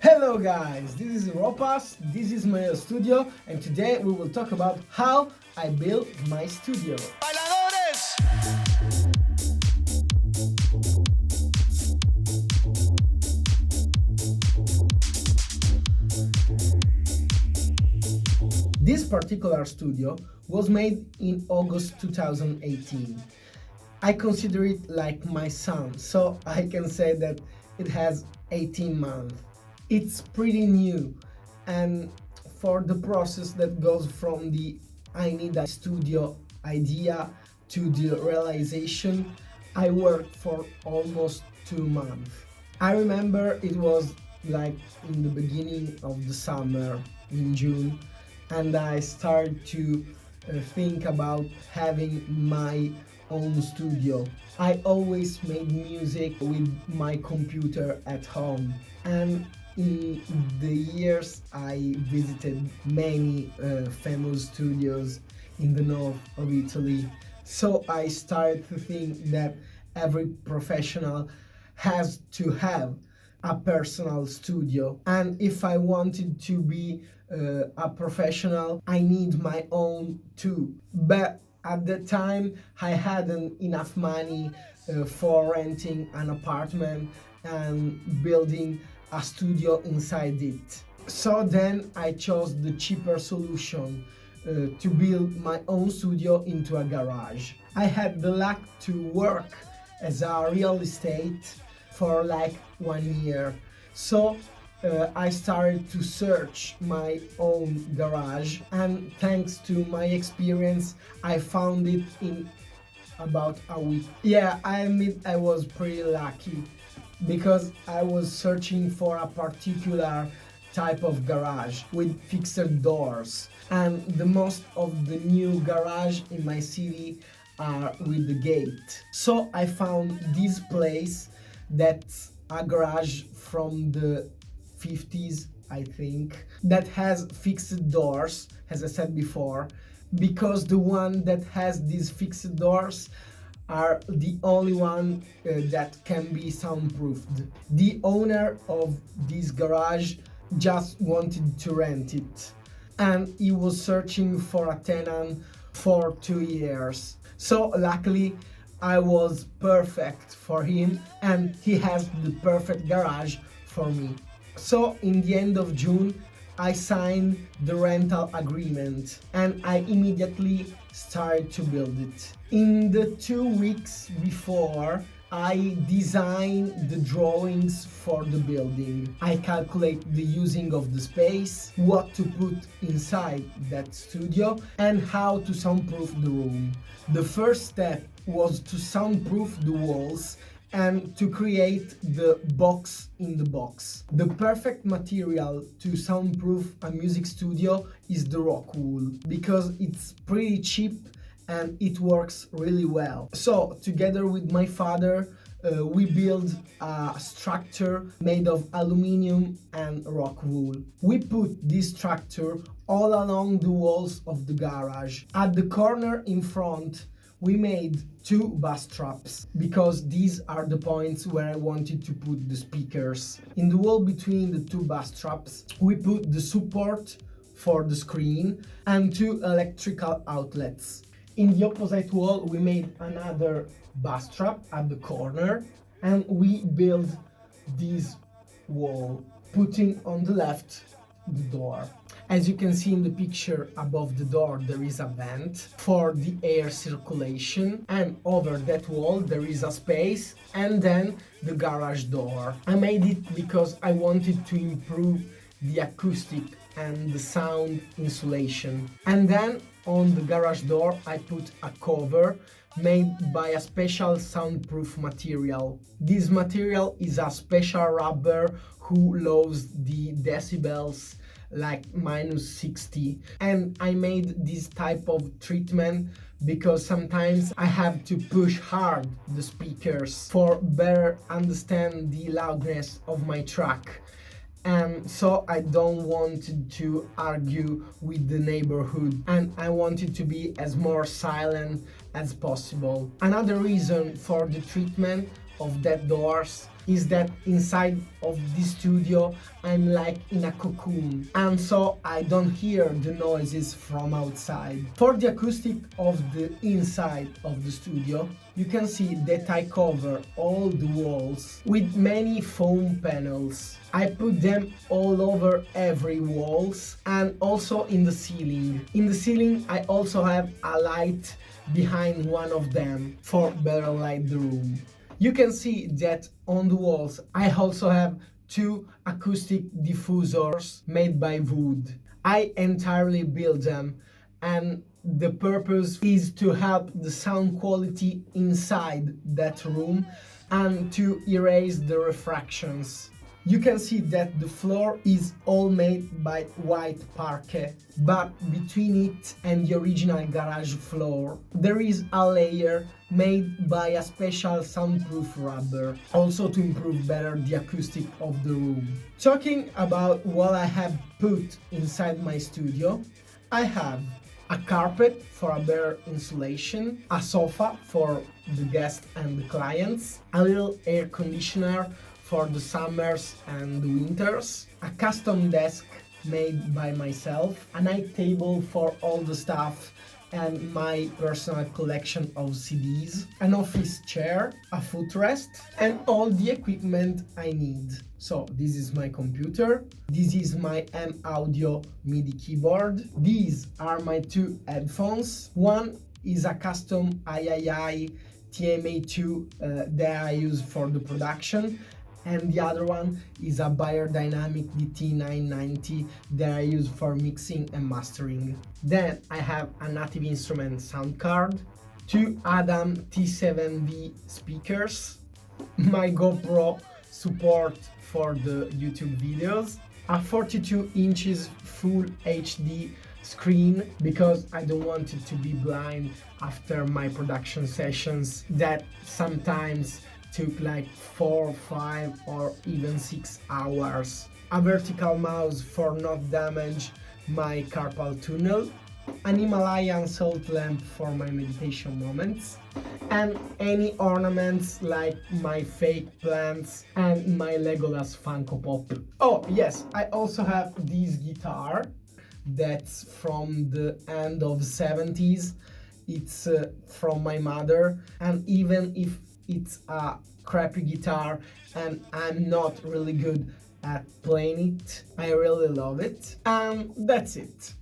Hello guys, this is Ropas, this is my studio, and today we will talk about how I built my studio. ¡Bailadores! This particular studio was made in August 2018. I consider it like my son, so I can say that it has 18 months. It's pretty new, and for the process that goes from the I need a studio idea to the realization, I worked for almost 2 months. I remember it was like in the beginning of the summer in June, and I started to think about having my own studio. I always made music with my computer at home, and in the years I visited many famous studios in the north of Italy. So I started to think that every professional has to have a personal studio, and if I wanted to be a professional, I need my own too. But at the time I hadn't enough money for renting an apartment and building a studio inside it. So then I chose the cheaper solution to build my own studio into a garage. I had the luck to work as a real estate for like 1 year. So I started to search my own garage, and thanks to my experience, I found it in about a week. Yeah, I admit I was pretty lucky because I was searching for a particular type of garage with fixed doors, and the most of the new garage in my city are with the gate. So I found this place that's a garage from the 50s, I think, that has fixed doors, as I said before, because the one that has these fixed doors are the only one that can be soundproofed. The owner of this garage just wanted to rent it, and he was searching for a tenant for 2 years. So luckily I was perfect for him, and he has the perfect garage for me. So in the end of June I signed the rental agreement, and I immediately started to build it. In the 2 weeks before, I designed the drawings for the building. I calculate the using of the space, what to put inside that studio, and how to soundproof the room. The first step was to soundproof the walls and to create the box in the box. The perfect material to soundproof a music studio is the rock wool, because it's pretty cheap and it works really well. So together with my father, we built a structure made of aluminium and rock wool. We put this structure all along the walls of the garage. At the corner in front, we made 2 bass traps, because these are the points where I wanted to put the speakers. In the wall between the 2 bass traps, we put the support for the screen and 2 electrical outlets. In the opposite wall, we made another bass trap at the corner, and we built this wall, putting on the left the door. As you can see in the picture, above the door there is a vent for the air circulation, and over that wall there is a space, and then the garage door. I made it because I wanted to improve the acoustic and the sound insulation. And then on the garage door I put a cover made by a special soundproof material. This material is a special rubber who lowers the decibels like -60, and I made this type of treatment because sometimes I have to push hard the speakers for better understand the loudness of my track, and so I don't want to argue with the neighborhood, and I wanted to be as more silent as possible. Another reason for the treatment of that doors is that inside of this studio I'm like in a cocoon, and so I don't hear the noises from outside. For the acoustic of the inside of the studio, you can see that I cover all the walls with many foam panels. I put them all over every walls and also in the ceiling. In the ceiling I also have a light behind one of them for better light the room. You can see that on the walls I also have two acoustic diffusers made by wood. I entirely built them, and the purpose is to help the sound quality inside that room and to erase the refractions. You can see that the floor is all made by white parquet, but between it and the original garage floor there is a layer made by a special soundproof rubber, also to improve better the acoustic of the room. Talking about what I have put inside my studio, I have a carpet for a better insulation, a sofa for the guests and the clients, a little air conditioner for the summers and the winters, a custom desk made by myself, a night table for all the stuff and my personal collection of CDs, an office chair, a footrest, and all the equipment I need. So this is my computer, this is my M Audio MIDI keyboard, these are my two headphones. One is a custom III TMA2 that I use for the production, and the other one is a Beyerdynamic DT990 that I use for mixing and mastering. Then I have a Native Instruments sound card, two Adam T7V speakers, my GoPro support for the YouTube videos, a 42 inches full HD screen because I don't want it to be blind after my production sessions that sometimes took like 4, 5 or even 6 hours. A vertical mouse for not damage my carpal tunnel, an Himalayan salt lamp for my meditation moments, and any ornaments like my fake plants and my Legolas Funko Pop. Oh yes, I also have this guitar that's from the end of 70s. It's from my mother, and even if it's a crappy guitar and I'm not really good at playing it, I really love it. And that's it.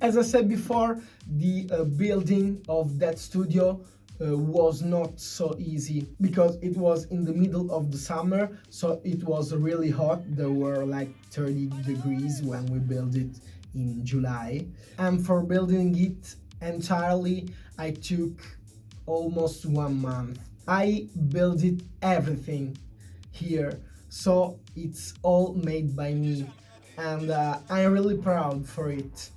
As I said before, the building of that studio was not so easy because it was in the middle of the summer, so it was really hot. There were like 30 degrees when we built it in July. And for building it entirely, I took almost 1 month. I built it everything here, so it's all made by me, and I'm really proud for it.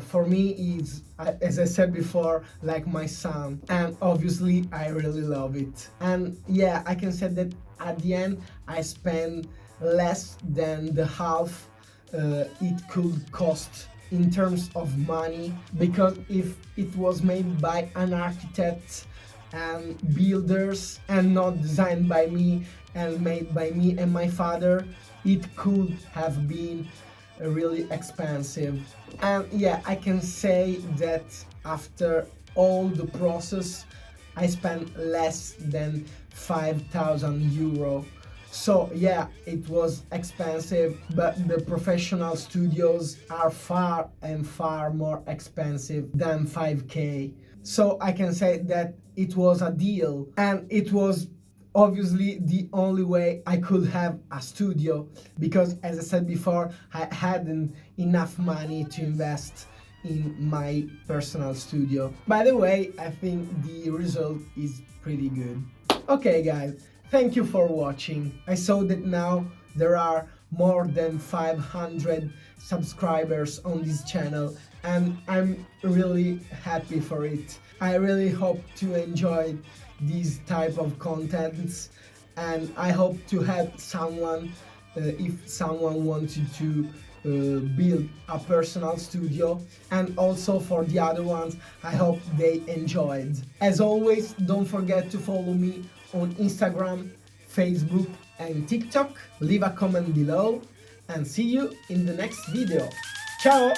For me, it's, as I said before, like my son, and obviously I really love it. And yeah, I can say that at the end I spent less than the half it could cost in terms of money, because if it was made by an architect and builders and not designed by me and made by me and my father, it could have been really expensive. And yeah, I can say that after all the process I spent less than 5,000 euro. So yeah, it was expensive, but the professional studios are far and far more expensive than 5K. So I can say that it was a deal, and it was obviously the only way I could have a studio, because as I said before, I hadn't enough money to invest in my personal studio. By the way, I think the result is pretty good. Okay guys, thank you for watching. I saw that now there are more than 500 subscribers on this channel, and I'm really happy for it. I really hope to enjoy these type of contents, and I hope to help someone if someone wanted to build a personal studio, and also for the other ones, I hope they enjoyed. As always, don't forget to follow me on Instagram, Facebook and TikTok. Leave a comment below and see you in the next video. Ciao!